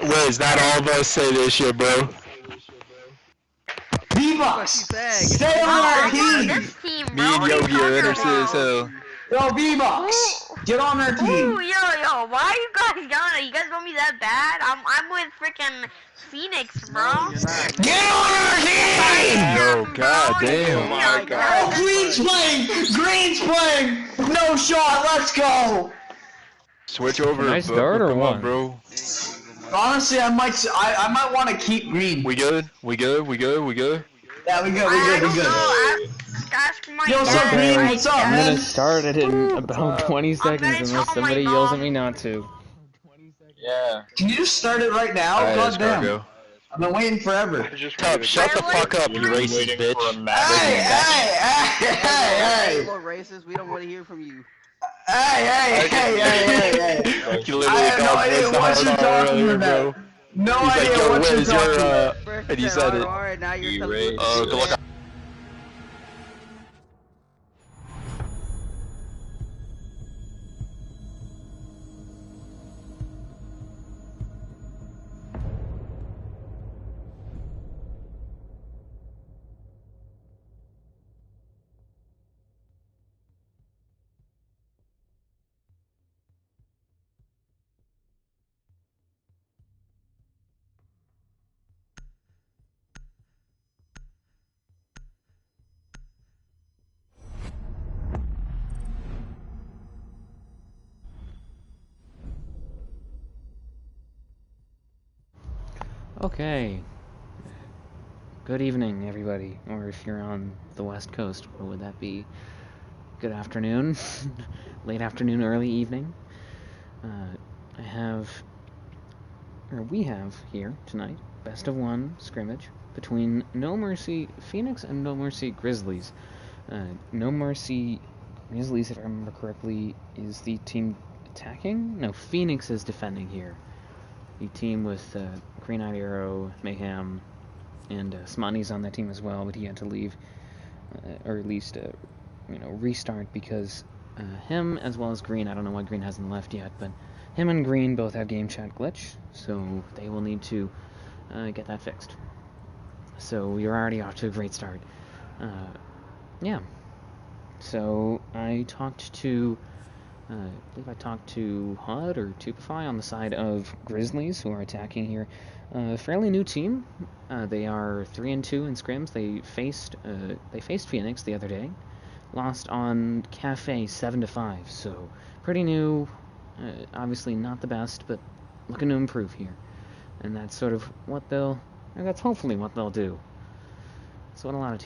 Wiz, not all of us say this shit, bro. V-Bucks, stay on our team. Me and Yogi are interested as hell. Yo, V-Bucks, get on our team. Ooh, yo, why are you guys yelling? You guys want me that bad? I'm with freaking Phoenix, bro. Get on our team! No, goddamn. Oh my God. Green's playing. No shot. Let's go. Switch over. Nice start or what, bro? Honestly, I might want to keep Green. We good? Yeah, we good. Yo, what's up, Green? What's up, I'm man? gonna start it in about 20 seconds unless somebody yells at me not to. Yeah. Can you just start it right now? God damn. I've been waiting forever. Tubb, shut the fuck up, you racist bitch. Hey! More racist. We don't want to hear from you. Hey! You I have no idea what you're talking about. No idea what you're talking about. And you said it. Alright, now you're Good luck. Okay. Good evening, everybody. Or if you're on the West Coast, what would that be? Good afternoon, late afternoon, early evening. We have here tonight, best of one scrimmage between NoMercy Phoenix and NoMercy Grizzlies. NoMercy Grizzlies, if I remember correctly, is the team attacking? No, Phoenix is defending here. The team with Green-Eyed Arrow, Mayhem, and Smutty's on that team as well, but he had to leave, or at least, restart because him as well as Green, I don't know why Green hasn't left yet, but him and Green both have game chat glitch, so they will need to get that fixed. So you're already off to a great start. Yeah. So I talked to HUD or Tupify on the side of Grizzlies, who are attacking here. Fairly new team. They are 3-2 in scrims. They faced Phoenix the other day, lost on Cafe 7-5. So pretty new. Obviously not the best, but looking to improve here. And that's sort of that's hopefully what they'll do. It's what all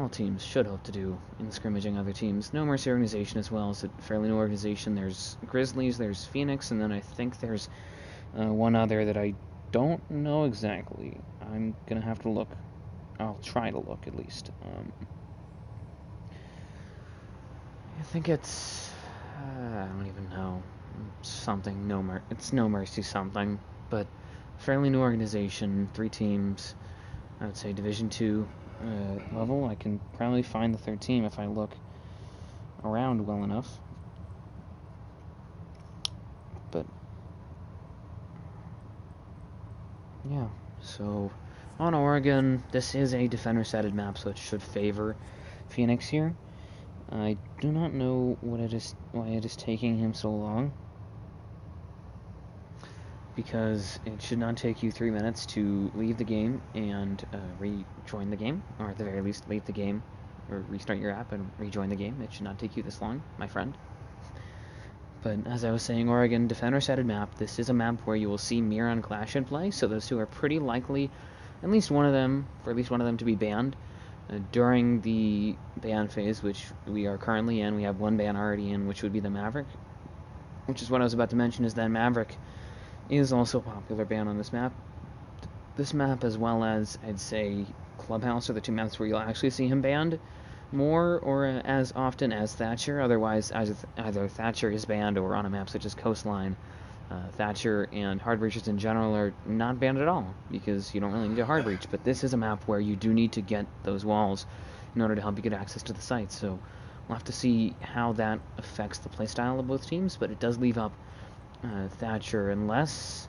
teams should hope to do in scrimmaging other teams. NoMercy organization as well is a fairly new organization. There's Grizzlies, there's Phoenix, and then I think there's one other that I don't know exactly. I'm gonna have to look. I'll try to look at least. I think it's I don't even know, something. It's NoMercy something, but fairly new organization. 3 teams. I would say Division 2 level. I can probably find the third team if I look around well enough. But yeah, so on Oregon, this is a defender-sided map, so it should favor Phoenix here. I do not know why it is taking him so long, because it should not take you 3 minutes to leave the game and rejoin the game, or at the very least leave the game or restart your app and rejoin the game. It should not take you this long, my friend. But as I was saying, Oregon, defender-sided map. This is a map where you will see Mirror and Clash in play, so those two are pretty likely, at least one of them to be banned during the ban phase, which we are currently in. We have one ban already in, which would be the Maverick, which is what I was about to mention, is that Maverick is also a popular ban on this map. This map, as well as, I'd say, Clubhouse, are the two maps where you'll actually see him banned more or as often as Thatcher. Otherwise, either Thatcher is banned, or on a map such as Coastline, Thatcher and hard breaches in general are not banned at all, because you don't really need a hard breach. But this is a map where you do need to get those walls in order to help you get access to the site. So we'll have to see how that affects the playstyle of both teams, but it does leave up Thatcher unless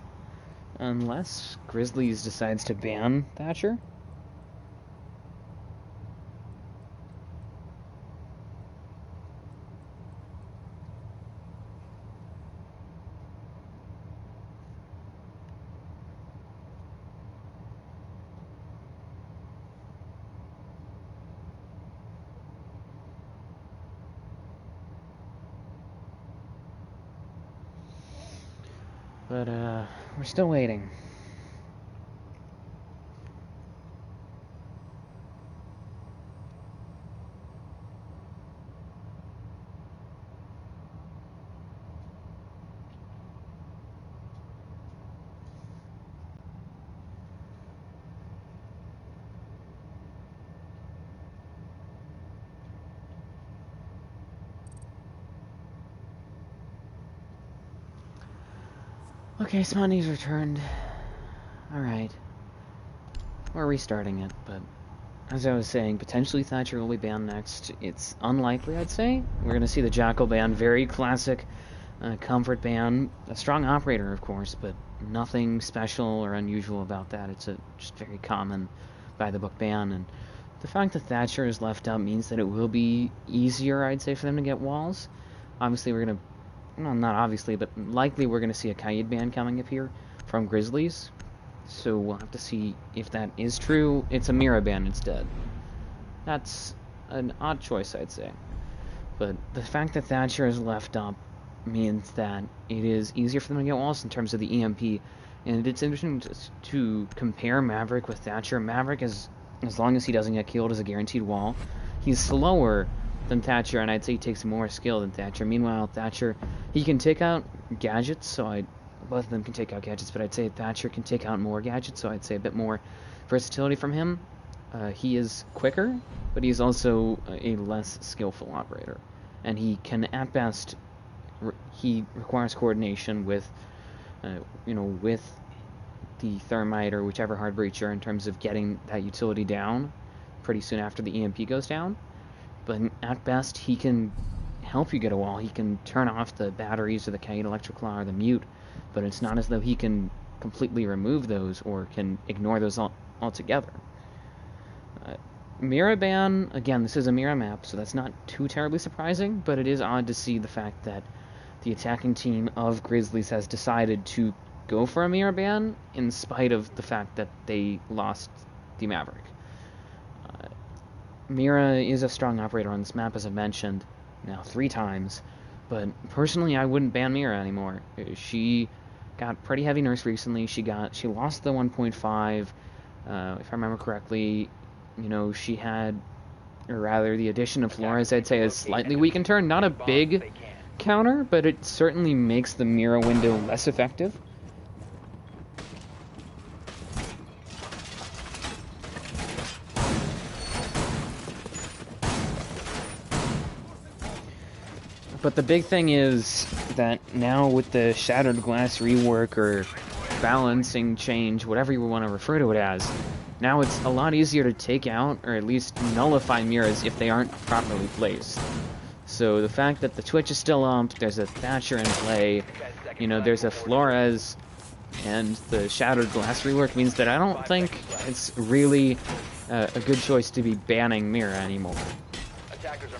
Grizzlies decides to ban Thatcher. But, we're still waiting. Okay, Smoney's returned. Alright. We're restarting it, but as I was saying, potentially Thatcher will be banned next. It's unlikely, I'd say. We're going to see the Jackal ban, very classic comfort ban. A strong operator, of course, but nothing special or unusual about that. It's a just very common by-the-book ban, and the fact that Thatcher is left out means that it will be easier, I'd say, for them to get walls. Obviously, we're going to well, not obviously, but likely we're going to see a Kaid ban coming up here from Grizzlies. So we'll have to see if that is true. It's a Mira ban instead. That's an odd choice, I'd say. But the fact that Thatcher is left up means that it is easier for them to get walls in terms of the EMP. And it's interesting to compare Maverick with Thatcher. Maverick, as long as he doesn't get killed, is a guaranteed wall. He's slower than Thatcher, and I'd say he takes more skill than Thatcher. Meanwhile, Thatcher, he can take out gadgets, so both of them can take out gadgets, but I'd say Thatcher can take out more gadgets, so I'd say a bit more versatility from him. He is quicker, but he's also a less skillful operator, and he can, at best, he requires coordination with, with the Thermite or whichever hard breacher in terms of getting that utility down pretty soon after the EMP goes down. But at best, he can help you get a wall. He can turn off the batteries or the Kaid Electroclaw or the mute, but it's not as though he can completely remove those or can ignore those altogether. Mira ban, again, this is a Mira map, so that's not too terribly surprising, but it is odd to see the fact that the attacking team of Grizzlies has decided to go for a Mira ban in spite of the fact that they lost the Maverick. Mira is a strong operator on this map, as I mentioned, now 3 times, but personally I wouldn't ban Mira anymore. She got pretty heavy nerfs recently. She lost the 1.5, if I remember correctly. She had, or rather the addition of Flores, I'd say, has slightly weakened her. Not a big counter, but it certainly makes the Mira window less effective. But the big thing is that now with the Shattered Glass rework or balancing change, whatever you want to refer to it as, now it's a lot easier to take out or at least nullify Miras if they aren't properly placed. So the fact that the Twitch is still up, there's a Thatcher in play, there's a Flores, and the Shattered Glass rework means that I don't think it's really a good choice to be banning Mira anymore.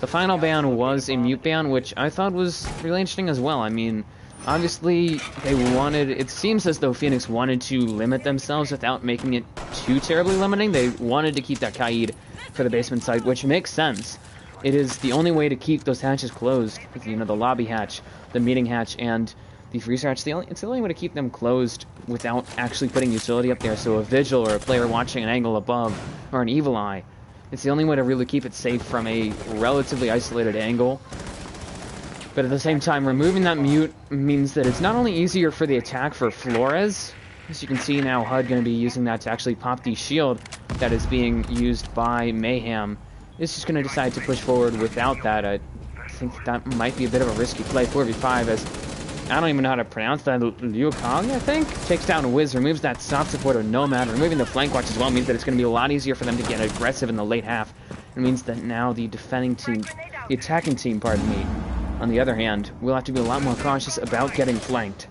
The final ban was a mute ban, which I thought was really interesting as well. I mean, obviously, it seems as though Phoenix wanted to limit themselves without making it too terribly limiting. They wanted to keep that Kaid for the basement site, which makes sense. It is the only way to keep those hatches closed, the lobby hatch, the meeting hatch, and the freezer hatch. It's the only way to keep them closed without actually putting utility up there, so a Vigil or a player watching an angle above, or an Evil Eye. It's the only way to really keep it safe from a relatively isolated angle. But at the same time, removing that mute means that it's not only easier for the attack for Flores, as you can see now, HUD going to be using that to actually pop the shield that is being used by Mayhem. It's just going to decide to push forward without that. I think that might be a bit of a risky play, 4v5, as I don't even know how to pronounce that. Liu Kang, I think, takes down Wiz, removes that soft support of Nomad, removing the flank watch as well means that it's going to be a lot easier for them to get aggressive in the late half. It means that now the attacking team, on the other hand, will have to be a lot more cautious about getting flanked.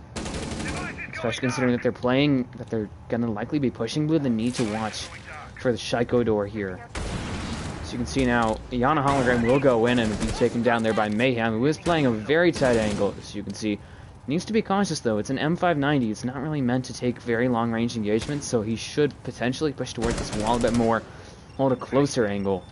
especially considering that they're gonna likely be pushing blue. The need to watch for the Shaiko door here. So you can see now, Yana Hologram will go in and be taken down there by Mayhem, who is playing a very tight angle, as you can see. Needs to be cautious though. It's an M590. It's not really meant to take very long range engagements, so he should potentially push towards this wall a bit more, hold a closer angle.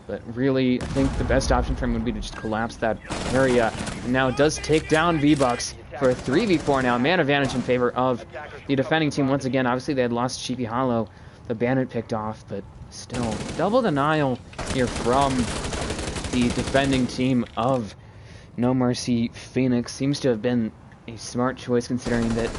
But really, I think the best option for him would be to just collapse that area. And now it does take down V-Bucks for a 3v4 now. Man advantage in favor of the defending team. Once again, obviously they had lost Sheepy Hollow. The Bandit picked off, but still, double denial here from the defending team of NoMercy Phoenix. Seems to have been a smart choice considering that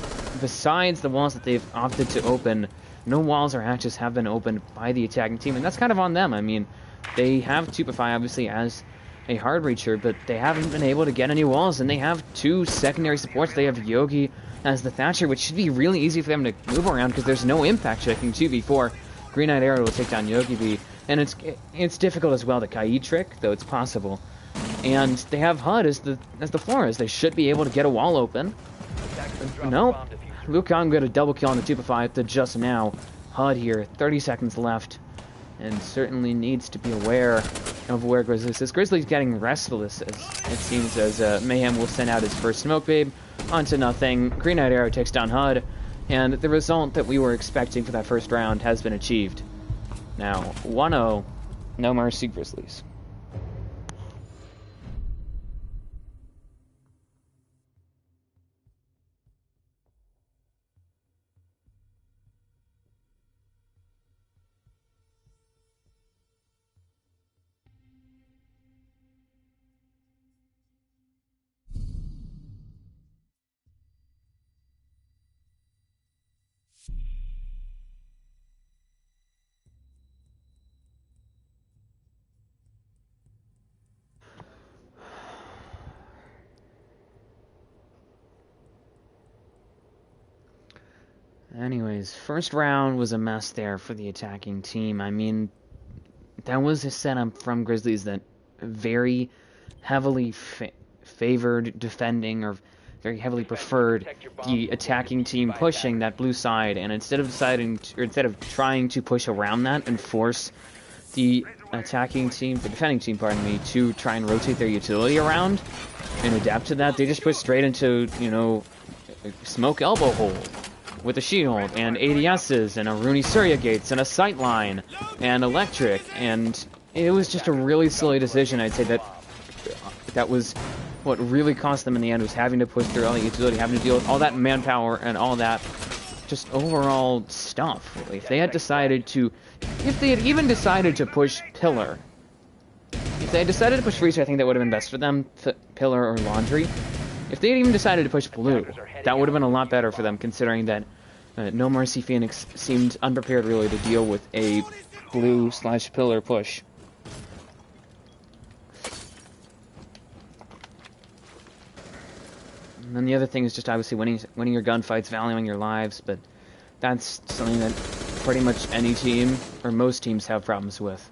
besides the walls that they've opted to open, no walls or hatches have been opened by the attacking team, and that's kind of on them. I mean, they have Tupify obviously as a hard reacher, but they haven't been able to get any walls, and they have two secondary supports. They have Yogi as the Thatcher, which should be really easy for them to move around because there's no impact checking 2v4. Green Knight Arrow will take down Yogi B, and it's difficult as well to Kai trick, though it's possible. And they have HUD as the Flores. They should be able to get a wall open. Nope. Wukong got a double kill on the Tupify to just now. HUD here, 30 seconds left, and certainly needs to be aware of where Grizzlies is. Grizzlies getting restless, as it seems, as Mayhem will send out his first smoke babe onto nothing. Green Knight Arrow takes down HUD, and the result that we were expecting for that first round has been achieved. Now, 1-0, NoMercy Grizzlies. Anyways, first round was a mess there for the attacking team. I mean, that was a setup from Grizzlies that very heavily favored defending, or very heavily preferred the attacking team pushing that blue side, and instead of trying to push around that and force the defending team, pardon me, to try and rotate their utility around and adapt to that, they just pushed straight into, you know, smoke elbow hole with a shield, and ADSs, and a Rooney Surya Gates, and a sightline, and electric, and it was just a really silly decision. I'd say that was what really cost them in the end, was having to push through all the utility, having to deal with all that manpower, and all that just overall stuff. Really. If they had even decided to push Pillar, if they had decided to push Freezer, I think that would have been best for them, Pillar or Laundry. If they had even decided to push Blue, that would have been a lot better for them, considering that NoMercy Phoenix seemed unprepared really to deal with a Blue/Pillar push. And then the other thing is just obviously winning your gunfights, valuing your lives, but that's something that pretty much any team, or most teams, have problems with.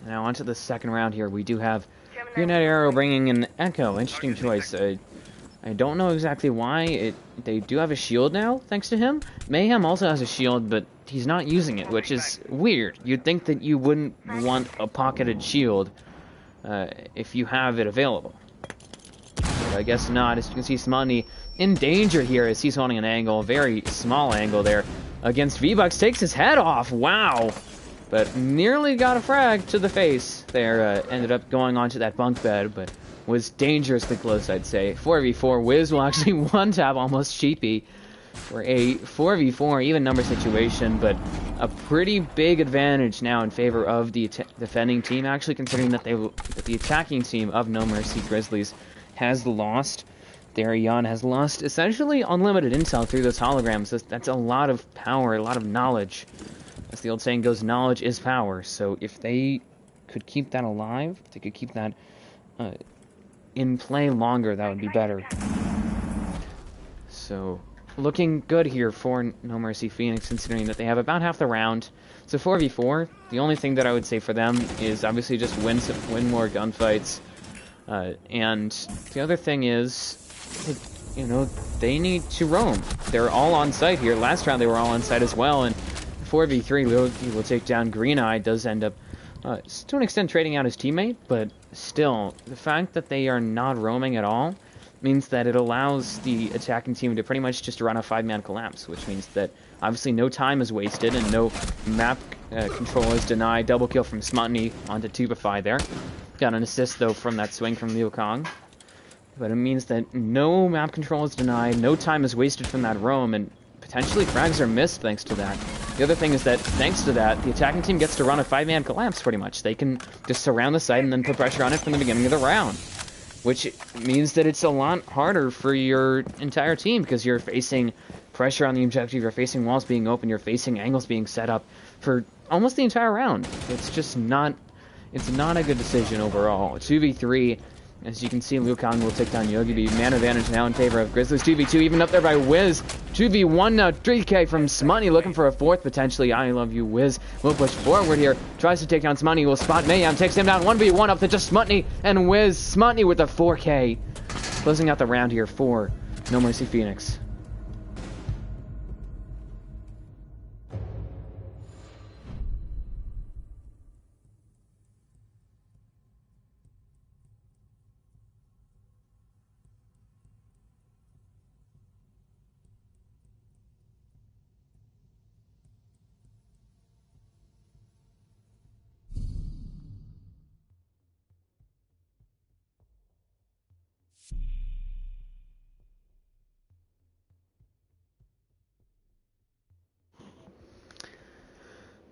Now onto the second round here, we do have Green Knight Arrow bringing an Echo. Interesting choice. I don't know exactly why. They do have a shield now, thanks to him. Mayhem also has a shield, but he's not using it, which is weird. You'd think that you wouldn't want a pocketed shield if you have it available. But I guess not. As you can see, Smutny in danger here as he's holding an angle, a very small angle there, against V-Bucks. Takes his head off. Wow. But nearly got a frag to the face there. Ended up going onto that bunk bed, but was dangerously close, I'd say. 4v4. Wiz will actually one-tap almost Sheepy for a 4v4 even number situation, but a pretty big advantage now in favor of the defending team, actually, considering that the attacking team of NoMercy Grizzlies has lost. Daryon has lost essentially unlimited intel through those holograms. That's a lot of power, a lot of knowledge. As the old saying goes, knowledge is power. So if they could keep that alive, if they could keep that in play longer, that would be better. So looking good here for NoMercy Phoenix, considering that they have about half the round. So 4v4, the only thing that I would say for them is obviously just win more gunfights. And the other thing is, you know, they need to roam. They're all on site here. Last round they were all on site as well, and 4v3 will take down Green Eye. Does end up, to an extent, trading out his teammate, but still, the fact that they are not roaming at all means that it allows the attacking team to pretty much just run a 5-man collapse, which means that obviously no time is wasted and no map control is denied. Double kill from Smutny onto Tubify there. Got an assist, though, from that swing from Liu Kang. But it means that no map control is denied, no time is wasted from that roam, and potentially frags are missed thanks to that. The other thing is that, thanks to that, the attacking team gets to run a 5-man collapse, pretty much. They can just surround the site and then put pressure on it from the beginning of the round. Which means that it's a lot harder for your entire team, because you're facing pressure on the objective, you're facing walls being open, you're facing angles being set up for almost the entire round. It's just not... It's not a good decision overall. 2v3... As you can see, Liu Kang will take down Yogi B. Man advantage now in favor of Grizzlies. 2v2 even up there by Wiz. 2v1 now. 3k from Smutny looking for a fourth potentially. I love you, Wiz. Will push forward here. Tries to take down Smutny. Will spot Mayhem. Takes him down. 1v1 up to just Smutny and Wiz. Smutny with a 4k. Closing out the round here for NoMercy Phoenix.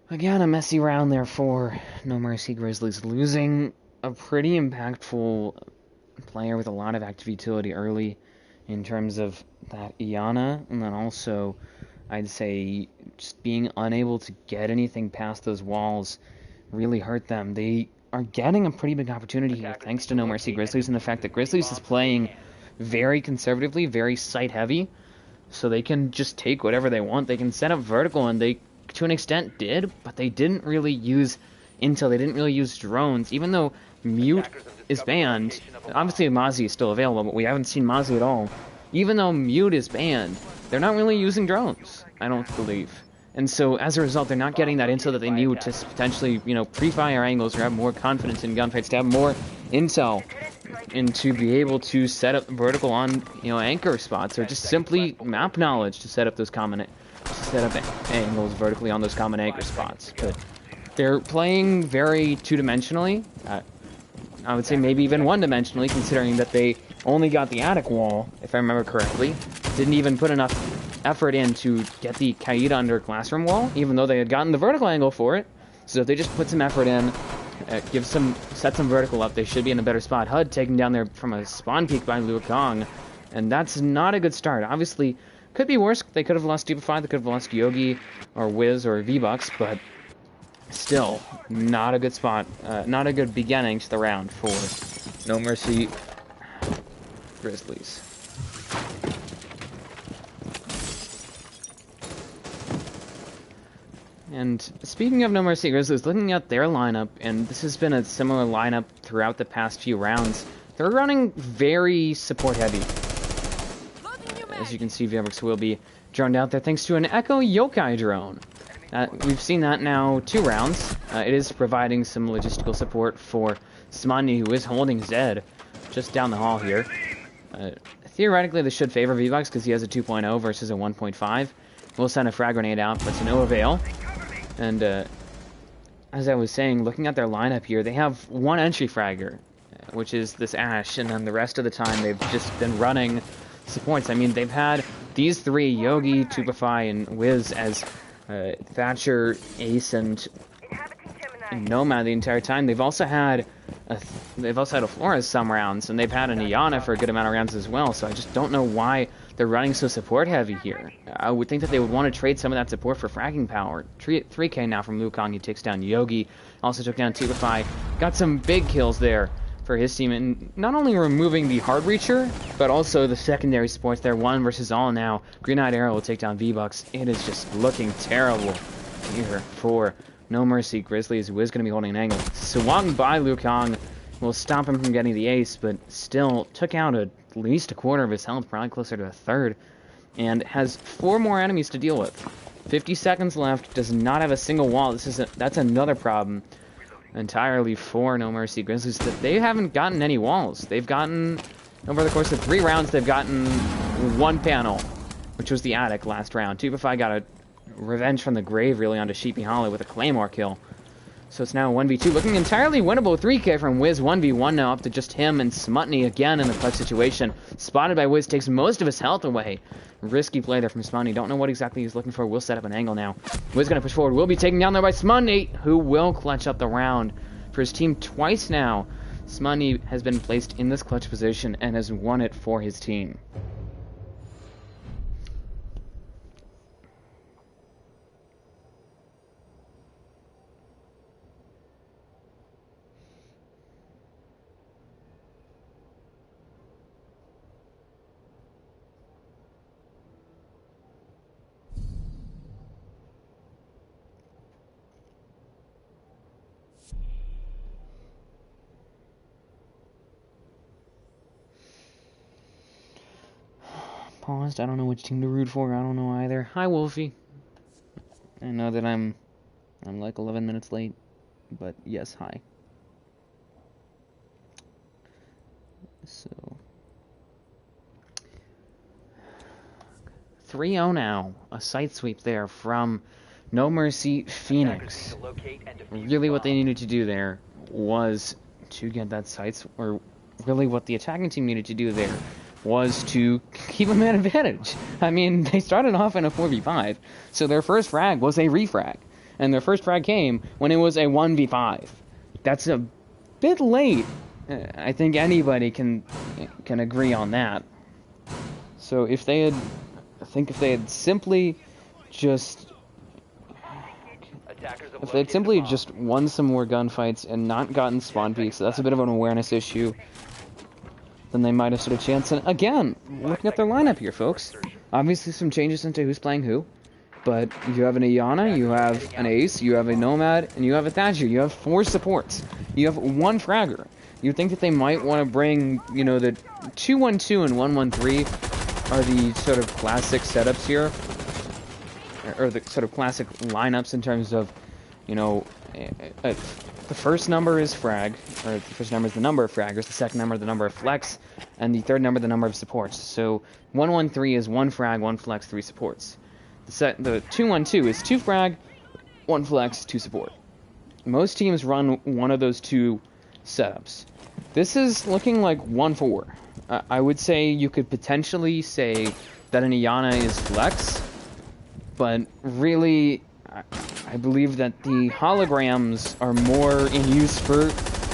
Again, a messy round there for NoMercy Grizzlies, losing a pretty impactful player with a lot of active utility early in terms of that Iana, and then also, I'd say, just being unable to get anything past those walls really hurt them. They are getting a pretty big opportunity here thanks to NoMercy Grizzlies, and the fact that Grizzlies is playing very conservatively, very site-heavy, so they can just take whatever they want. They can set up vertical, and they to an extent did, but they didn't really use intel, they didn't really use drones, even though Mute is banned. Obviously Mozzie is still available, but we haven't seen Mozzie at all. Even though Mute is banned, they're not really using drones, I don't believe. And so, as a result, they're not getting that intel that they need to potentially, you know, pre-fire angles or have more confidence in gunfights, to have more intel, and to be able to set up vertical on, you know, anchor spots, or just simply map knowledge to set up those common angles vertically on those common anchor spots. But they're playing very two-dimensionally. I would say maybe even one-dimensionally, considering that they only got the attic wall, if I remember correctly. Didn't even put enough effort in to get the Kaida under classroom wall, even though they had gotten the vertical angle for it. So if they just put some effort in, set some vertical up, they should be in a better spot. HUD taken down there from a spawn peek by Liu Kang, and that's not a good start. Obviously, could be worse. They could have lost Stupefy, they could have lost Yogi, or Wiz, or V-Bucks, but still, not a good spot. Not a good beginning to the round for NoMercy Grizzlies. And speaking of NoMercy Grizzlies, looking at their lineup, and this has been a similar lineup throughout the past few rounds, they're running very support-heavy. As you can see, Viebrix will be droned out there thanks to an Echo Yokai drone. We've seen that now 2 rounds. It is providing some logistical support for Smutny, who is holding Zed just down the hall here. Theoretically, this should favor V-Bucks because he has a 2.0 versus a 1.5. We'll send a frag grenade out, but to no avail. And as I was saying, looking at their lineup here, they have one entry fragger, which is this Ashe, and then the rest of the time they've just been running supports. I mean, they've had these 3, Yogi, Tupify, and Wiz, as Thatcher, Ace, and Nomad the entire time. They've also had a Flores some rounds, and they've had an Iana for a good amount of rounds as well, so I just don't know why they're running so support heavy here. I would think that they would want to trade some of that support for fragging power. 3k now from Liu Kang. He takes down Yogi, also took down Tupify, got some big kills there for his team, and not only removing the hard reacher, but also the secondary supports there. 1 versus all now. Green-Eyed Arrow will take down V-Bucks. It is just looking terrible here for NoMercy Grizzlies, who is going to be holding an angle. Swung by Liu Kang will stop him from getting the ace, but still took out a least a quarter of his health, probably closer to a third, and has 4 more enemies to deal with. 50 seconds left, does not have a single wall. That's another problem entirely for NoMercy Grizzlies, that they haven't gotten any walls. They've gotten, over the course of 3 rounds, they've gotten 1 panel, which was the attic last round. 2v5 got a revenge from the grave, really, onto Sheepy Hollow with a Claymore kill. So it's now 1v2, looking entirely winnable. 3k from Wiz, 1v1 now, up to just him and Smutny again in the clutch situation. Spotted by Wiz, takes most of his health away. Risky play there from Smutny. Don't know what exactly he's looking for. Will set up an angle now. Wiz gonna push forward. Will be taken down there by Smutny, who will clutch up the round for his team twice now. Smutny has been placed in this clutch position and has won it for his team. Paused. I don't know which team to root for. I don't know either. Hi, Wolfie. I know that I'm like 11 minutes late, but yes, hi. So 3-0 now. A site sweep there from NoMercy Phoenix. Really what they needed to do there was to get that site, or really what the attacking team needed to do there was to keep them at advantage. I mean, they started off in a 4v5, so their first frag was a refrag, and their first frag came when it was a 1v5. That's a bit late. I think anybody can agree on that. So if they had simply just won some more gunfights and not gotten spawn peaks, that's a bit of an awareness issue, then they might have stood a chance. And again, looking at their lineup here, folks, obviously some changes into who's playing who, but you have an Iana, you have an Ace, you have a Nomad, and you have a Thatcher. You have 4 supports. You have 1 fragger. You'd think that they might want to bring, you know, the 2-1-2 and 1-1-3 are the sort of classic setups here, or the sort of classic lineups in terms of, you know, the first number is frag, or the first number is the number of fraggers, the second number the number of flex, and the third number the number of supports. So 1-1-3 is 1 frag, 1 flex, 3 supports. The 2-1-2 is 2 frag, 1 flex, 2 support. Most teams run one of those 2 setups. This is looking like 1-4. I would say you could potentially say that an Iana is flex, but really I believe that the holograms are more in use for,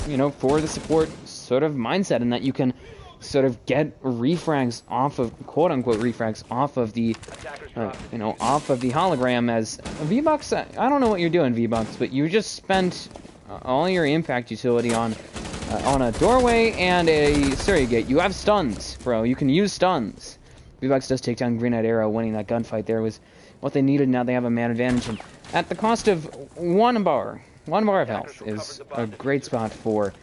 you know, for the support sort of mindset, and that you can sort of get refrags off of, quote-unquote refrags, off of the, you know, off of the hologram. As V-Bucks, I don't know what you're doing, V-Bucks, but you just spent all your impact utility on a doorway and a surrogate. You have stuns, bro. You can use stuns. V-Bucks does take down Green Eyed Arrow. Winning that gunfight there was what they needed. Now they have a man advantage, and at the cost of 1 bar of health is a great spot for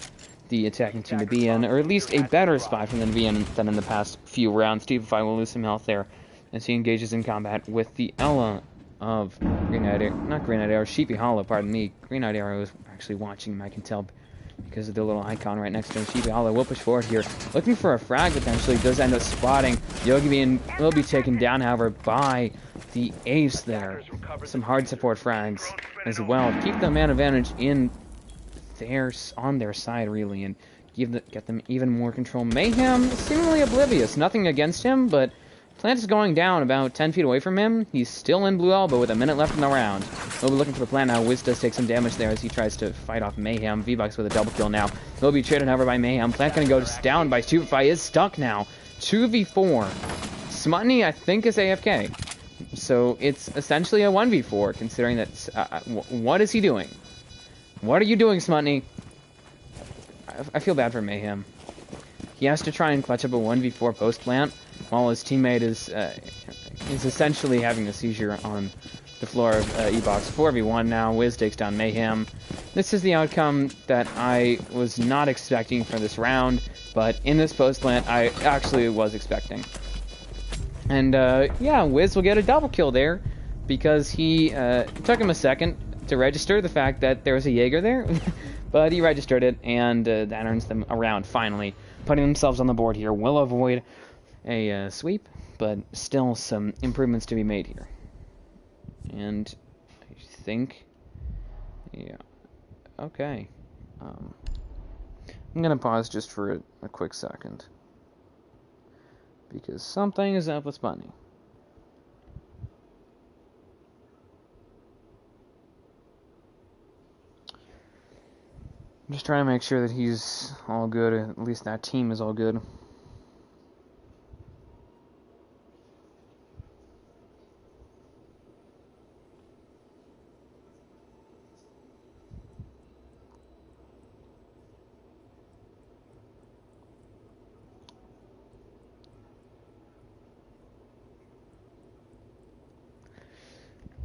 the attacking team to be in, or at least a better spot for them to be in than in the past few rounds. Steve Fi will lose some health there as he engages in combat with the Ella of Sheepy Hollow, pardon me. Green Eyed Arrow is actually watching him, I can tell, because of the little icon right next to him. Sheepy Hollow will push forward here, looking for a frag potentially. Does end up spotting. Yogi will be taken down, however, by the Ace there. Some hard support frags as well. Keep the man advantage on their side, really, and get them even more control. Mayhem seemingly oblivious. Nothing against him, but Plant is going down about 10 feet away from him. He's still in Blue Elbow with a minute left in the round. He'll be looking for the plant now. Wiz does take some damage there as he tries to fight off Mayhem. V-Bucks with a double kill now. He'll be traded over by Mayhem. Plant gonna go just down by Stupefy. Is stuck now. 2v4. Smutny, I think, is AFK. So it's essentially a 1v4, considering that... what is he doing? What are you doing, Smutny? I feel bad for Mayhem. He has to try and clutch up a 1v4 post-plant, while his teammate is essentially having a seizure on the floor of E-Box 4v1 now. Wiz takes down Mayhem. This is the outcome that I was not expecting for this round, but in this post-plant, I actually was expecting. And, yeah, Wiz will get a double kill there, because he took him a second to register the fact that there was a Jaeger there, but he registered it, and that earns them a round, finally. Putting themselves on the board here will avoid a sweep, but still some improvements to be made here. And I think, yeah, okay. I'm going to pause just for a quick second, because something is up with Bunny. I'm just trying to make sure that he's all good, at least that team is all good.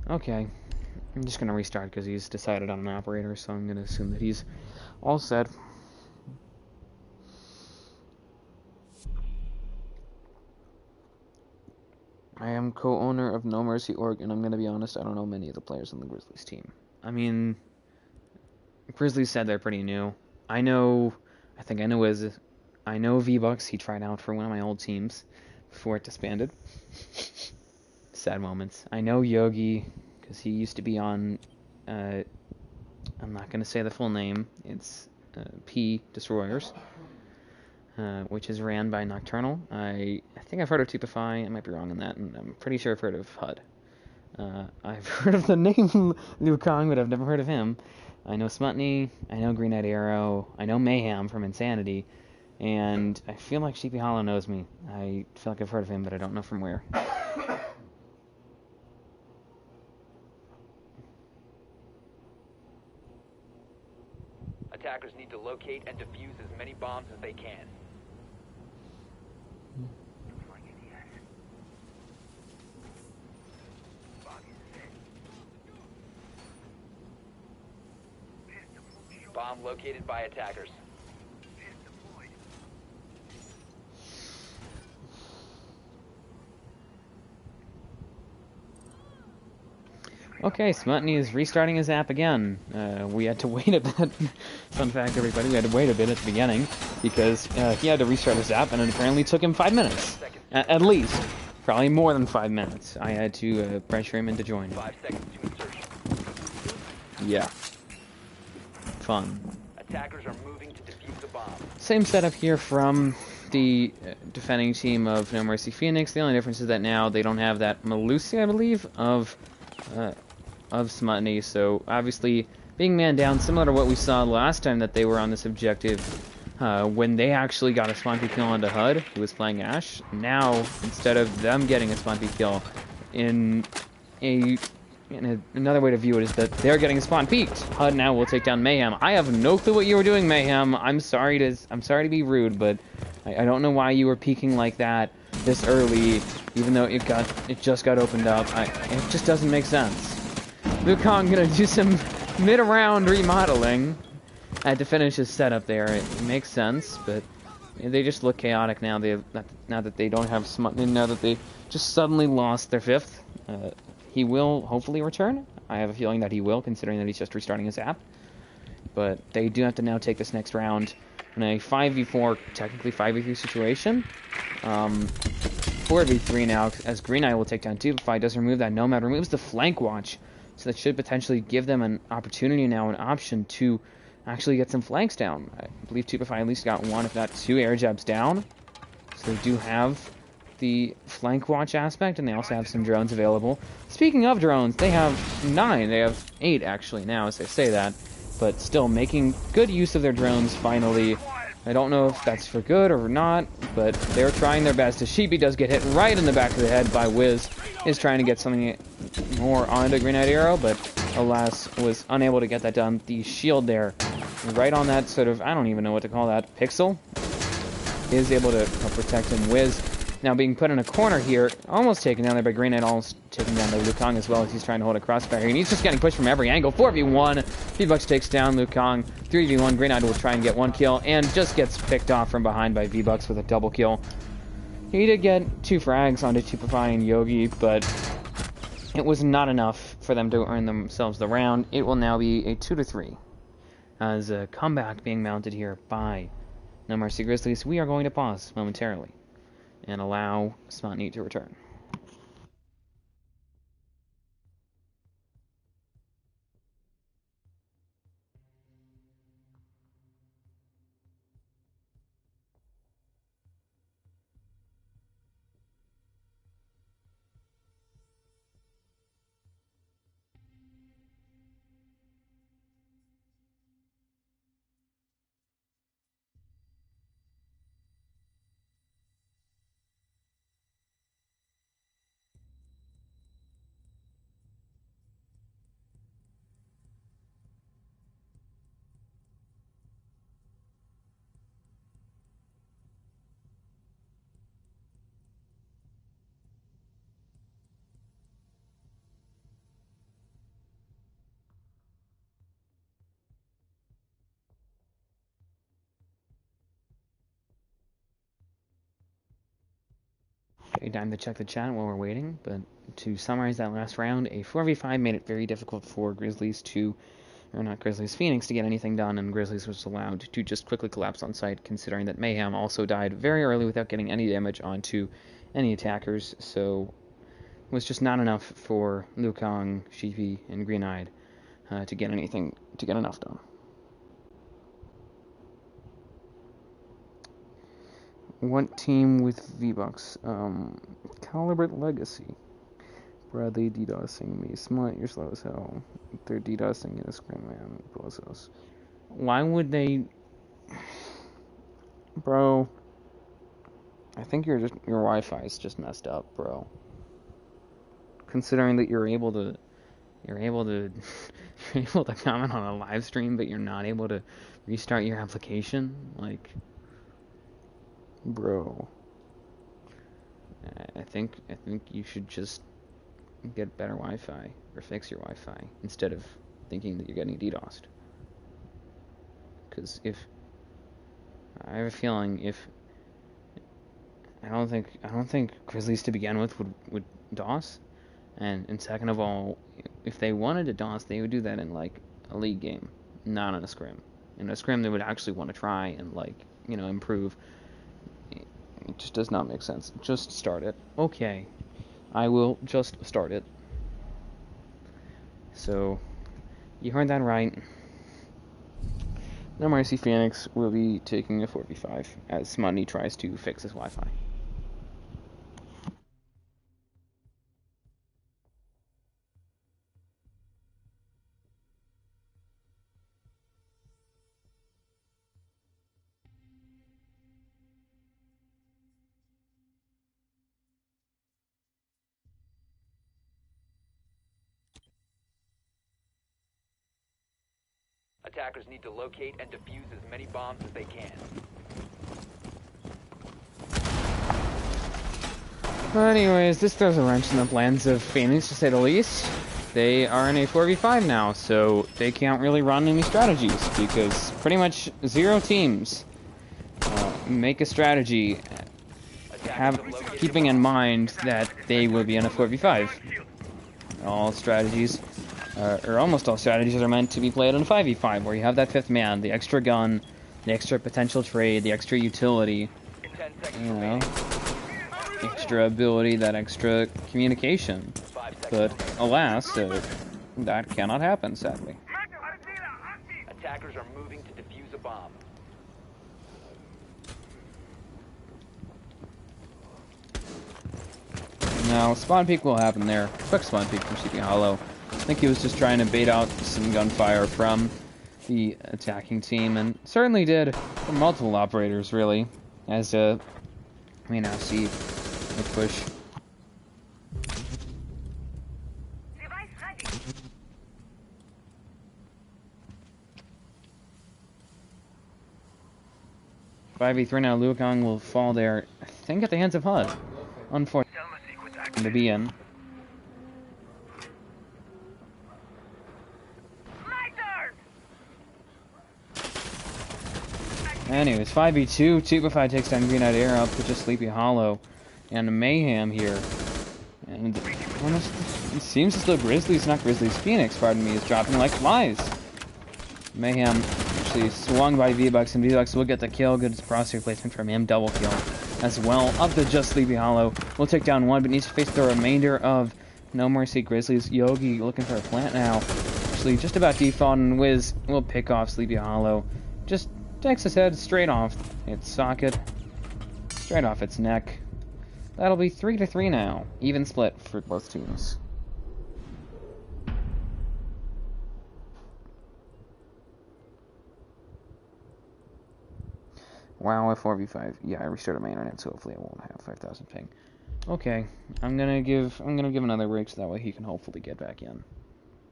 Okay, I'm just going to restart because he's decided on an operator, so I'm going to assume that he's all set. I am co-owner of NoMercy Org, and I'm going to be honest, I don't know many of the players on the Grizzlies team. I mean, Grizzlies said they're pretty new. I think I know Wiz. I know V-Bucks, he tried out for one of my old teams before it disbanded. Sad moments. I know Yogi, because he used to be on, I'm not going to say the full name, it's P Destroyers, which is ran by Nocturnal. I think I've heard of Tupify, I might be wrong on that, and I'm pretty sure I've heard of HUD. I've heard of the name Liu Kang, but I've never heard of him. I know Smutney, I know Green Eyed Arrow, I know Mayhem from Insanity, and I feel like Sheepy Hollow knows me. I feel like I've heard of him, but I don't know from where. Attackers need to locate and defuse as many bombs as they can. Bomb located by attackers. Okay, Smutney is restarting his app again. We had to wait a bit. Fun fact, everybody, we had to wait a bit at the beginning because he had to restart his app, and it apparently took him 5 minutes. At least. Probably more than 5 minutes. I had to pressure him into joining. 5 seconds to insertion. Yeah. Fun. Attackers are moving to defuse the bomb. Same setup here from the defending team of NoMercy Phoenix. The only difference is that now they don't have that Malusi, I believe, of Smutney, so obviously being man down, similar to what we saw last time that they were on this objective, when they actually got a spawn peek kill onto HUD, who was playing Ash. Now, instead of them getting a spawn peek kill, another way to view it is that they're getting spawn peeked. HUD now will take down Mayhem. I have no clue what you were doing, Mayhem. I'm sorry to be rude, but I don't know why you were peeking like that this early, even though it just got opened up. It just doesn't make sense. Liu Kang gonna do some mid-round remodeling. Had to finish his setup there. It makes sense, but they just look chaotic now. Now that they don't have Smutney, now that they just suddenly lost their fifth. He will hopefully return. I have a feeling that he will, considering that he's just restarting his app. But they do have to now take this next round in a 5v4, technically 5v3 situation. 4v3 now, as Green Eye will take down Tupify. Does remove that Nomad, removes the flank watch. So that should potentially give them an opportunity now, an option to actually get some flanks down. I believe Tupify at least got one, if not two, air jabs down. So they do have the flank watch aspect, and they also have some drones available. Speaking of drones, they have 9. They have 8 actually now, as I say that. But still making good use of their drones finally. I don't know if that's for good or not, but they're trying their best. As Sheepy does get hit right in the back of the head by Wiz. Is trying to get something more onto Green Eyed Arrow, but alas was unable to get that done. The shield there, right on that sort of, I don't even know what to call that, pixel, is able to help protect him. Wiz now being put in a corner here, almost taken down there by Green Knight, almost taken down by Lukong as well as he's trying to hold a crossfire. And he's just getting pushed from every angle. 4v1, V-Bucks takes down Lukong. 3v1, Green Knight will try and get one kill and just gets picked off from behind by V-Bucks with a double kill. He did get 2 frags onto Tupify and Yogi, but it was not enough for them to earn themselves the round. It will now be a 2-3. As a comeback being mounted here by NoMercy Grizzlies, we are going to pause momentarily and allow Smotny to return. Okay, time to check the chat while we're waiting, but to summarize that last round, a 4v5 made it very difficult for Grizzlies to, or not Grizzlies, Phoenix to get anything done, and Grizzlies was allowed to just quickly collapse on site, considering that Mayhem also died very early without getting any damage onto any attackers, so it was just not enough for Lukong, Sheepy, and Green-Eyed to get enough done. What team with V-Bucks? Calibrate Legacy. Bruh, they DDoSing me. Smut, you're slow as hell. They're DDoSing in a scrim, man. Bozos. Why would they... Bro. I think your Wi-Fi is just messed up, bro. Considering that you're able to comment on a live stream, but you're not able to restart your application, like... Bro, I think you should just get better Wi-Fi or fix your Wi-Fi instead of thinking that you're getting DDoSed. Because I have a feeling I don't think Grizzlies to begin with would DOS, and second of all, if they wanted to DOS, they would do that in like a league game, not in a scrim. In a scrim, they would actually want to try and improve. It just does not make sense. Just start it. Okay. I will just start it. So, you heard that right. NoMercy Phoenix will be taking a 4v5 as Smutny tries to fix his Wi-Fi. Attackers need to locate and defuse as many bombs as they can. Anyways, this throws a wrench in the plans of Phoenix, to say the least. They are in a 4v5 now, so they can't really run any strategies, because pretty much 0 teams make a strategy keeping in mind that they will be in a 4v5. All strategies... or almost all strategies are meant to be played on a 5v5, where you have that 5th man, the extra gun, the extra potential trade, the extra utility, extra ability, that extra communication. But alas, that cannot happen, sadly. Attackers are moving to defuse a bomb. Now, spawn peek will happen there. Quick spawn peek from Sleepy Hollow. I think he was just trying to bait out some gunfire from the attacking team, and certainly did from multiple operators, really, as we now see the push. Device ready. 5v3 now, Lukong will fall there, I think at the hands of HUD. Unfortunately to be in. Anyways, 5v2, Tupify takes down Green Eyed Air up to just Sleepy Hollow. And Mayhem here. And it seems as though Grizzlies, not Grizzlies, Phoenix, pardon me, is dropping like flies. Mayhem actually swung by V-Bucks, and V-Bucks will get the kill. Good crosshair placement from him, double kill as well. Up to just Sleepy Hollow. We'll take down one, but needs to face the remainder of NoMercy Grizzlies. Yogi looking for a plant now. Actually, just about default, and Wiz will pick off Sleepy Hollow. Just takes his head straight off its socket, straight off its neck. That'll be 3-3 now. Even split for both teams. Wow, a 4v5. Yeah, I restarted my internet, so hopefully I won't have 5,000 ping. Okay, I'm gonna give another break so that way he can hopefully get back in.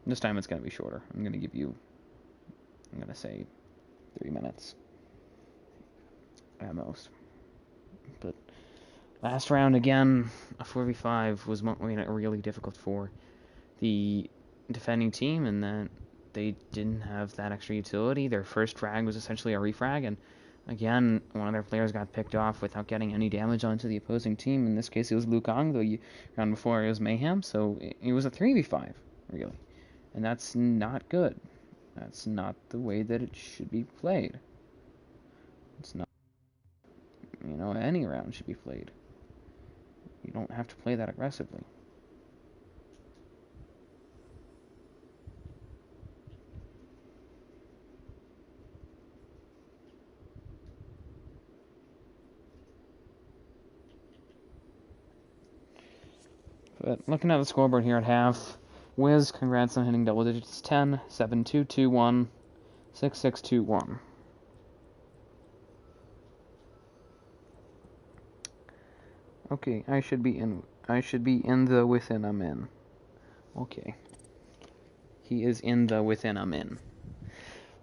This time it's gonna be shorter. I'm gonna say 3 minutes at most. But last round again, a 4v5 was really difficult for the defending team, and that they didn't have that extra utility. Their first frag was essentially a refrag, and again, one of their players got picked off without getting any damage onto the opposing team. In this case, it was Lukong, though round before it was Mayhem, so it was a 3v5, really. And that's not good. That's not the way that it should be played. It's not, any round should be played. You don't have to play that aggressively. But looking at the scoreboard here at half, Wiz, congrats on hitting double digits. 10, 7, 2, 2, 1, 6, 6, 2, 1. Okay, I should be in the within I'm in. Okay. He is in the within I'm in.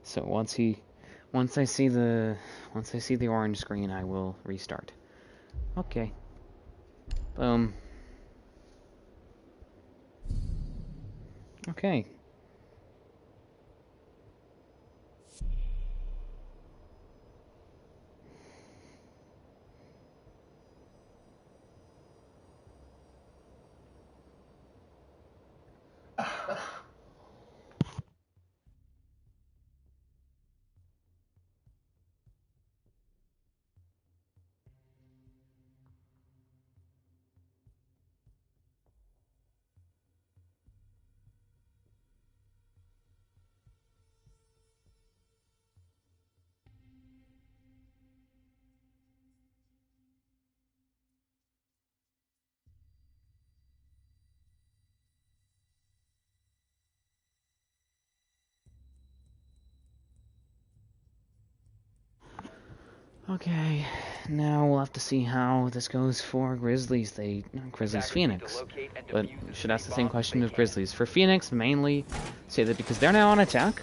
So once I see the orange screen, I will restart. Okay. Boom. Okay. Okay, now we'll have to see how this goes for Grizzlies. Grizzlies Phoenix. But we should ask the same question of Grizzlies. For Phoenix, mainly say that because they're now on attack,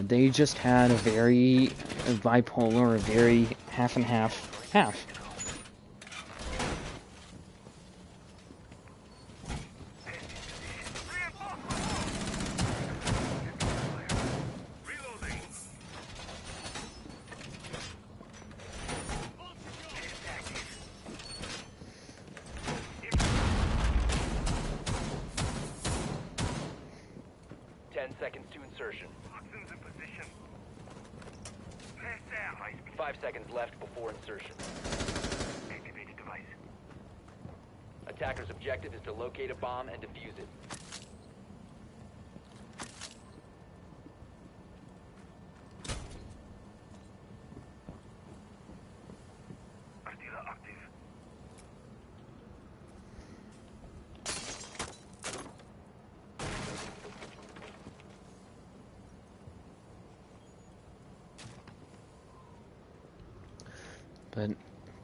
they just had a very bipolar, a very half and half. Seconds to insertion. 5 seconds left before insertion. Activated device. Attacker's objective is to locate a bomb and defuse it. Artilla active. But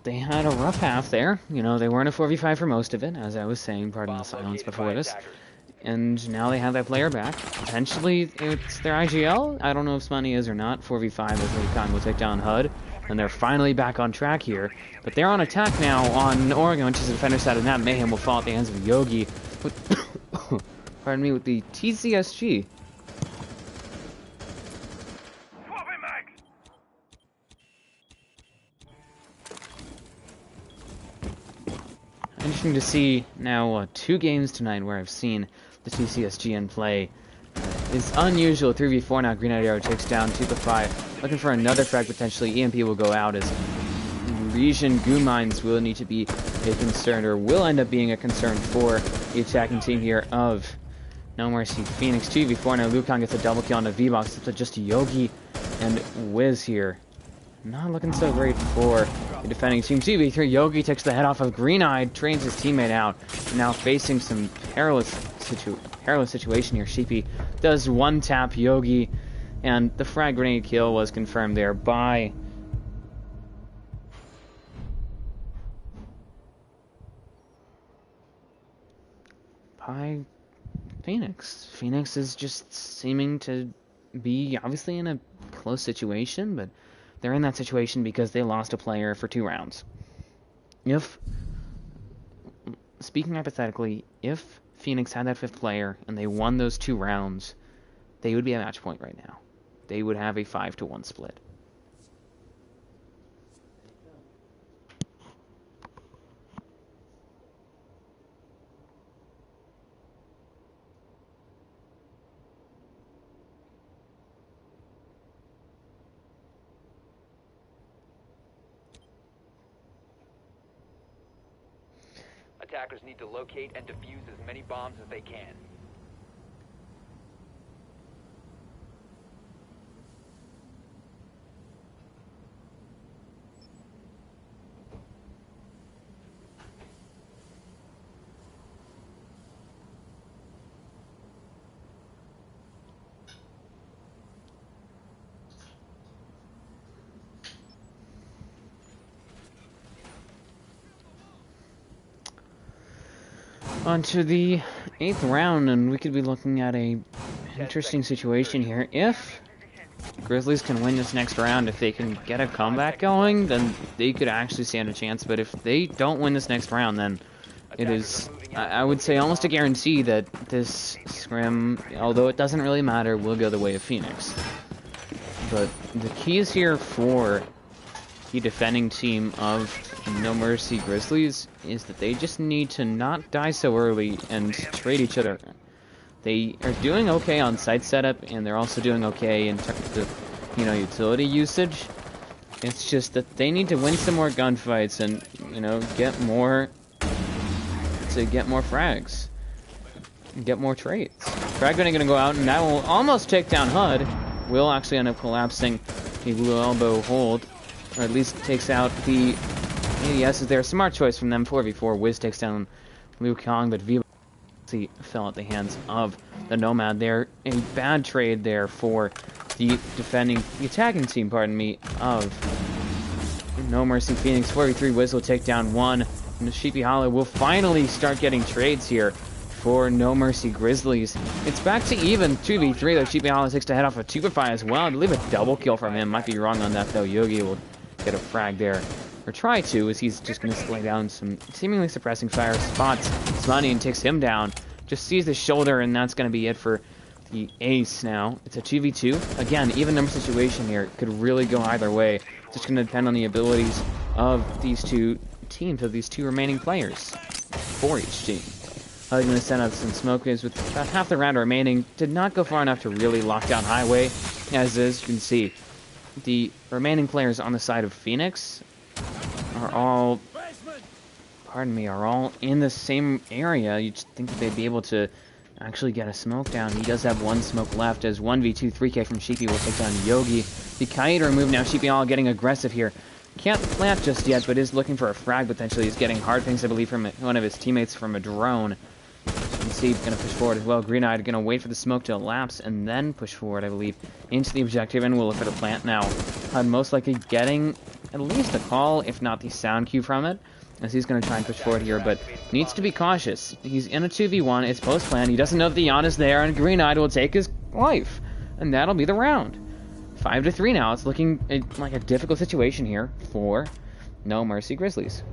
they had a rough half there. They weren't a 4v5 for most of it, as I was saying, pardon the silence before this. And now they have that player back. Potentially, it's their IGL. I don't know if Smoney is or not. 4v5 as Lee Kong will take down HUD. and they're finally back on track here. But they're on attack now on Oregon, which is the defender side, and that mayhem will fall at the hands of Yogi. Pardon me, with the TCSG. Swapping mag. Interesting to see now 2 games tonight where I've seen the TCSG in play. It's unusual. 3v4 now. Green Arrow takes down 2-5. Looking for another frag potentially. EMP will go out as region goon mines will need to be a concern, or will end up being a concern for the attacking team here of NoMercy. Phoenix 2v4 now. Lucan gets a double kill on the V-Box. It's just Yogi and Wiz here. Not looking so great for the defending team. 2v3. Yogi takes the head off of Green-Eyed, trains his teammate out. Now facing some perilous situation here. Sheepy does one tap Yogi, and the frag grenade kill was confirmed there by Phoenix. Phoenix is just seeming to be obviously in a close situation, but they're in that situation because they lost a player for 2 rounds. Speaking hypothetically, if Phoenix had that 5th player and they won those 2 rounds, they would be at match point right now. They would have a 5-1 split. Attackers need to locate and defuse as many bombs as they can. On to the 8th round, and we could be looking at a interesting situation here. If Grizzlies can win this next round, if they can get a comeback going, then they could actually stand a chance. But if they don't win this next round, then it is, I would say, almost a guarantee that this scrim, although it doesn't really matter, will go the way of Phoenix. But the keys here for the defending team of NoMercy Grizzlies is that they just need to not die so early and trade each other. They are doing okay on site setup, and they're also doing okay in terms of, utility usage. It's just that they need to win some more gunfights and, get more frags. Get more trades. Frag gonna go out, and that will almost take down HUD. Will actually end up collapsing the blue elbow hold, or at least takes out the ADS. Is there a smart choice from them? 4v4. Wiz takes down Liu Kang, but V fell at the hands of the Nomad there. A bad trade there for the attacking team, of NoMercy Phoenix. 4v3. Wiz will take down 1, and the Sheepy Hollow will finally start getting trades here for NoMercy Grizzlies. It's back to even 2v3, though. Sheepy Hollow takes the head off of 2-5 as well. I believe a double kill from him. Might be wrong on that, though. Yogi will get a frag there. Or try to, as he's just going to lay down some seemingly suppressing fire. Spots Smutty and takes him down. Just sees the shoulder, and that's going to be it for the ace now. It's a 2v2. Again, even number situation here. Could really go either way. It's just going to depend on the abilities of these 2 teams, of these 2 remaining players for each team. I'm going to send out some smokers with about half the round remaining. Did not go far enough to really lock down Highway. As you can see, the remaining players on the side of Phoenix are all in the same area. You'd think that they'd be able to actually get a smoke down. He does have 1 smoke left, as 1v2 3k from Sheepy will take down Yogi. The Kaida remove now. Sheepy all getting aggressive here. Can't plant just yet, but is looking for a frag potentially. He's getting hard pings, I believe, from one of his teammates from a drone. You can see he's going to push forward as well. Green-Eyed going to wait for the smoke to elapse and then push forward, I believe, into the objective, and we'll look for the plant now. HUD most likely getting at least a call, if not the sound cue from it, as he's going to try and push forward here, but needs to be cautious. He's in a 2v1, it's post-plan, he doesn't know that the yawn is there, and Green-Eyed will take his life, and that'll be the round. 5-3 now. It's looking like a difficult situation here for NoMercy Grizzlies.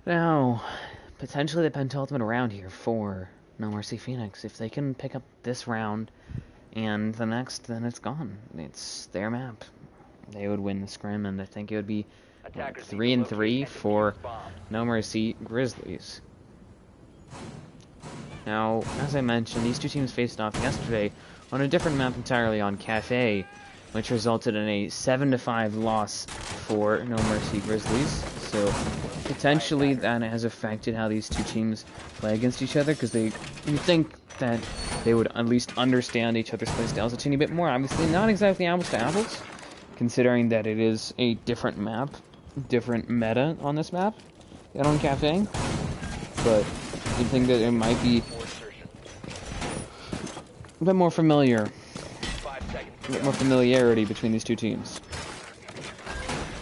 Now, potentially the penultimate round here for NoMercy Phoenix. If they can pick up this round and the next, then it's gone. It's their map. They would win the scrim, and I think it would be 3-3 for NoMercy Grizzlies. Now, as I mentioned, these two teams faced off yesterday on a different map entirely, on Cafe, which resulted in a 7-5 loss for NoMercy Grizzlies. So potentially that has affected how these two teams play against each other, because you think that they would at least understand each other's playstyles a teeny bit more. Obviously not exactly apples to apples, considering that it is a different map, different meta on this map than on Cafe. But you think that it might be a bit more familiar, a bit more familiarity between these two teams.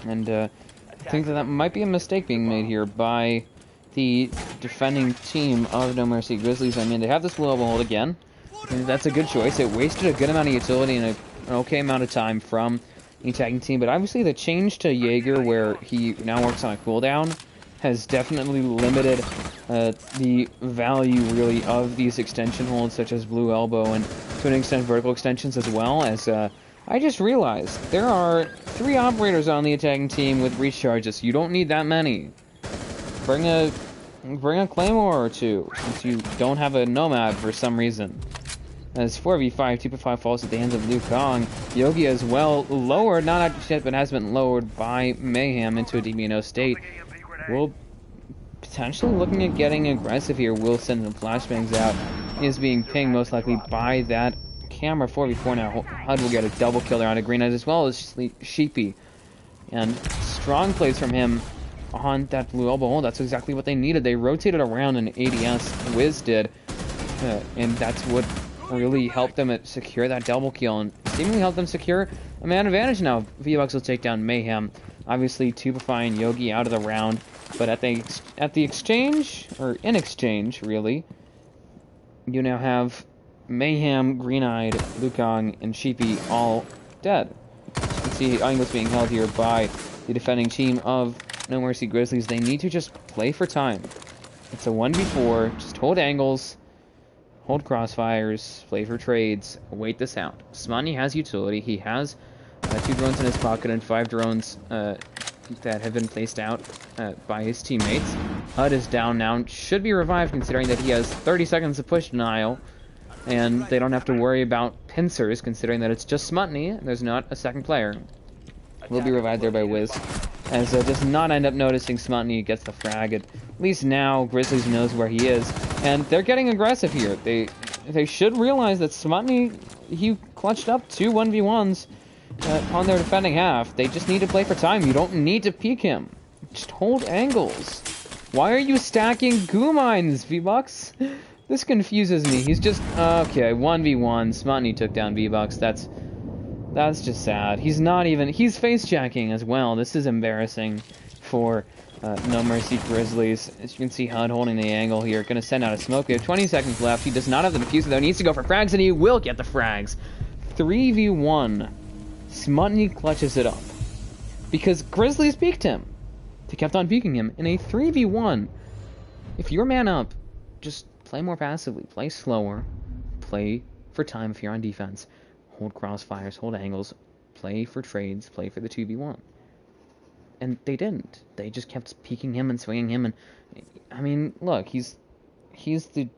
And I think that might be a mistake being made here by the defending team of NoMercy Grizzlies. I mean, they have this low hold again, and that's a good choice. It wasted a good amount of utility and an okay amount of time from the attacking team, but obviously the change to Jaeger, where he now works on a cooldown, has definitely limited the value, really, of these extension holds, such as Blue Elbow, and to an extent vertical extensions as well. As I just realized, there are 3 operators on the attacking team with recharges. You don't need that many. Bring a Claymore or 2, since you don't have a Nomad for some reason. As 4v5, 2v5 falls at the hands of Liu Kang. Yogi as well, lowered, not actually yet, but has been lowered by Mayhem into a DBNO state. Will potentially looking at getting aggressive here. Will send the flashbangs out. He is being pinged most likely by that camera. 4v4 now. HUD will get a double kill there on a green eyes, as well as Sheepy. And strong plays from him on that Blue Elbow hold. That's exactly what they needed. They rotated around an ADS. Wiz did. And that's what really helped them secure that double kill, and seemingly helped them secure a man advantage now. V-Bucks will take down Mayhem. Obviously, Tubify and Yogi out of the round, but at the exchange, or in exchange, really, you now have Mayhem, Green-Eyed, Lukong, and Sheepy all dead. As you can see, angles being held here by the defending team of NoMercy Grizzlies. They need to just play for time. It's a 1v4, just hold angles, hold crossfires, play for trades, await the sound. Smutny has utility. He has 2 drones in his pocket and 5 drones that have been placed out by his teammates. HUD is down now, should be revived considering that he has 30 seconds of push denial, and they don't have to worry about pincers considering that it's just Smutny and there's not a second player. Will be revived there by Wiz, as does not end up noticing Smutny gets the frag. At least now Grizzlies knows where he is, and they're getting aggressive here. They should realize that Smutny, he clutched up 2 1v1s on their defending half. They just need to play for time. You don't need to peek him. Just hold angles. Why are you stacking goo mines, V-Bucks? This confuses me. He's just okay. 1v1. Smutny took down V-Bucks. That's just sad. He's face jacking as well. This is embarrassing for NoMercy Grizzlies. As you can see, HUD holding the angle here. Gonna send out a smoke. We have 20 seconds left. He does not have the diffuser though. He needs to go for frags, and he will get the frags. 3v1. Smutny clutches it up because Grizzlies peeked him. They kept on peeking him in a 3v1. If you're man up, just play more passively. Play slower. Play for time if you're on defense. Hold crossfires, hold angles, play for trades, play for the 2v1. And they didn't. They just kept peeking him and swinging him, and I mean, look, he's the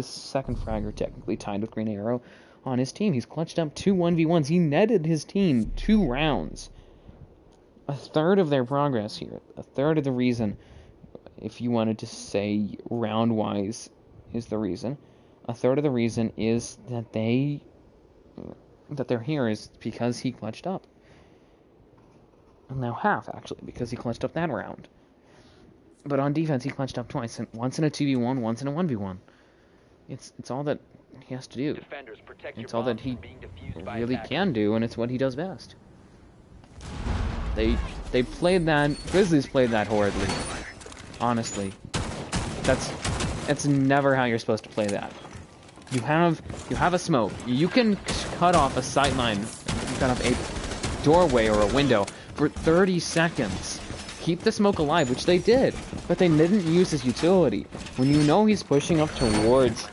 second fragger technically, tied with Green Arrow on his team. He's clutched up 2 1v1s. He netted his team 2 rounds. a third of their progress here, a third of the reason, if you wanted to say round-wise is the reason, a third of the reason is that they're here is because he clutched up. Now half, actually, because he clutched up that round. But on defense, he clutched up twice, once in a 2v1, once in a 1v1. It's all that he has to do. It's all that he really can do, and it's what he does best. They played that. Grizzlies played that horridly. Honestly, that's never how you're supposed to play that. You have a smoke. You can cut off a sightline. You cut off a doorway or a window for 30 seconds. Keep the smoke alive, which they did, but they didn't use his utility. When you know he's pushing up towards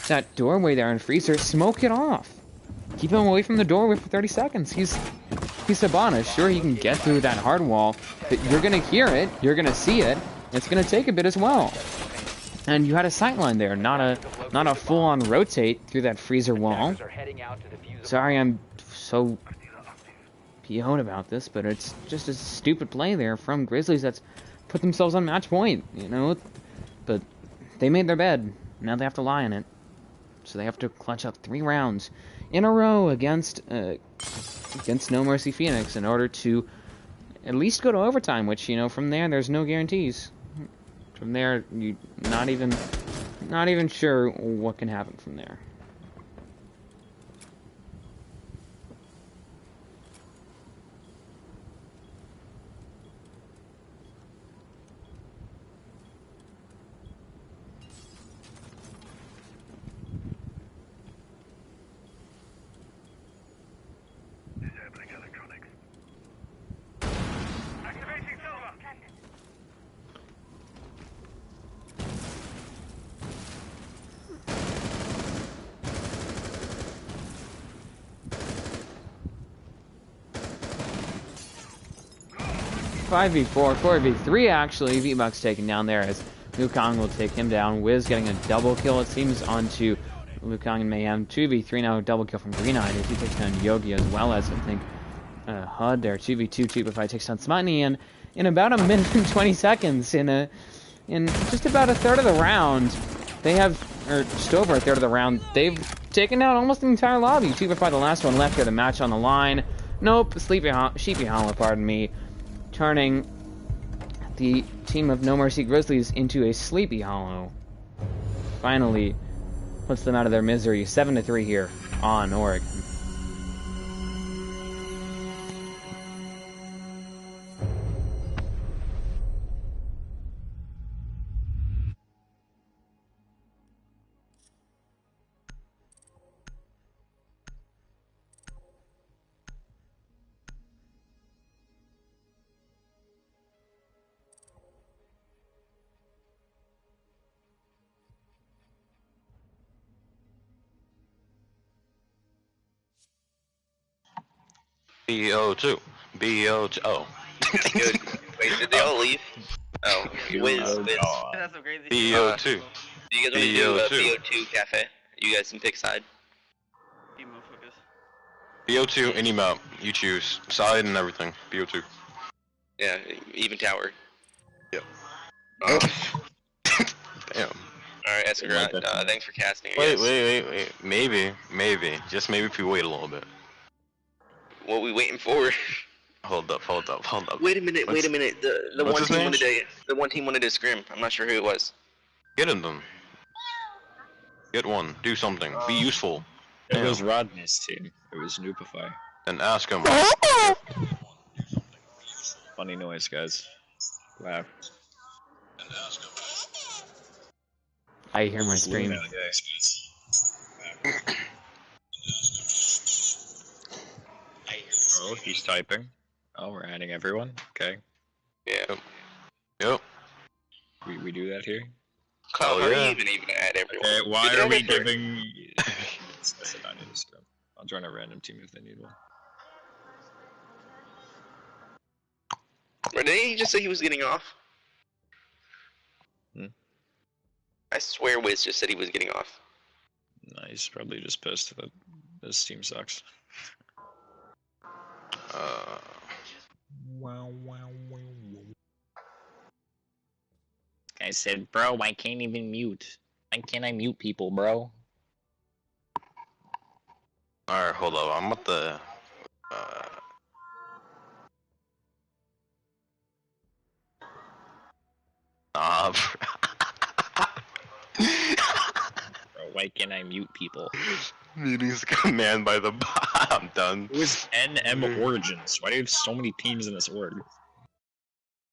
that doorway there in freezer, smoke it off. Keep him away from the doorway for 30 seconds. He's Sabonis. Sure, he can get through that hard wall, but you're gonna hear it, you're gonna see it, and it's gonna take a bit as well. And you had a sightline there, not a full-on rotate through that freezer wall. Sorry, I'm so PO'd about this, but it's just a stupid play there from Grizzlies that's put themselves on match point, you know? But they made their bed. Now they have to lie in it. So they have to clutch up 3 rounds in a row against NoMercy Phoenix in order to at least go to overtime, which, you know, from there, there's no guarantees. From there, you not even sure what can happen from there. Disabling electronics. Activating silver. 5v4, 4v3 actually. V-Buck's taken down there as Wukong will take him down. Wiz getting a double kill, it seems, onto Wukong and Mayhem. 2v3 now, double kill from Green Eye. He takes down Yogi as well as, I think, HUD there. 2v2, 2v5 takes down Smutney in about a minute and 20 seconds. In just about a third of the round, they have, or just over a third of the round, they've taken out almost the entire lobby. 2v5, the last one left here, the match on the line. Nope, Sheepy Hollow, pardon me, turning the team of NoMercy Grizzlies into a Sleepy Hollow. Finally puts them out of their misery. 7-3 here on Oregon. BO2. BO2. Oh. Good. Wait, did they all leave? Oh, Wiz. That's some crazy BO2. Do you guys want to do a BO2 cafe? You guys can pick side. BO2, any map. You choose. Side and everything. BO2. Yeah, even tower. Yep. Damn. Alright, Esker, thanks for casting. Wait. Maybe. Just maybe if you wait a little bit. What are we waiting for? Hold up. Wait a minute. The one team wanted to scrim. I'm not sure who it was. Get in them. Get one. Do something. Be useful. It was Rodney's team. It was Noopify. And ask him. Funny noise, guys. Laugh. I hear my scream. Oh, he's typing. Oh, we're adding everyone. Okay. Yeah. Yep. We do that here. Kyle, how are you even add everyone? Okay, why are we giving? I'll join a random team if they need one. Didn't he just say he was getting off? I swear Wiz just said he was getting off. No, he's probably just pissed that this team sucks. Wow. I said, bro, I can't even mute. Why can't I mute people, bro? Alright, hold up. I'm at the. Bro, why can't I mute people? Meeting's command by the bot. I'm done. It was NM Origins. Why do you have so many teams in this org?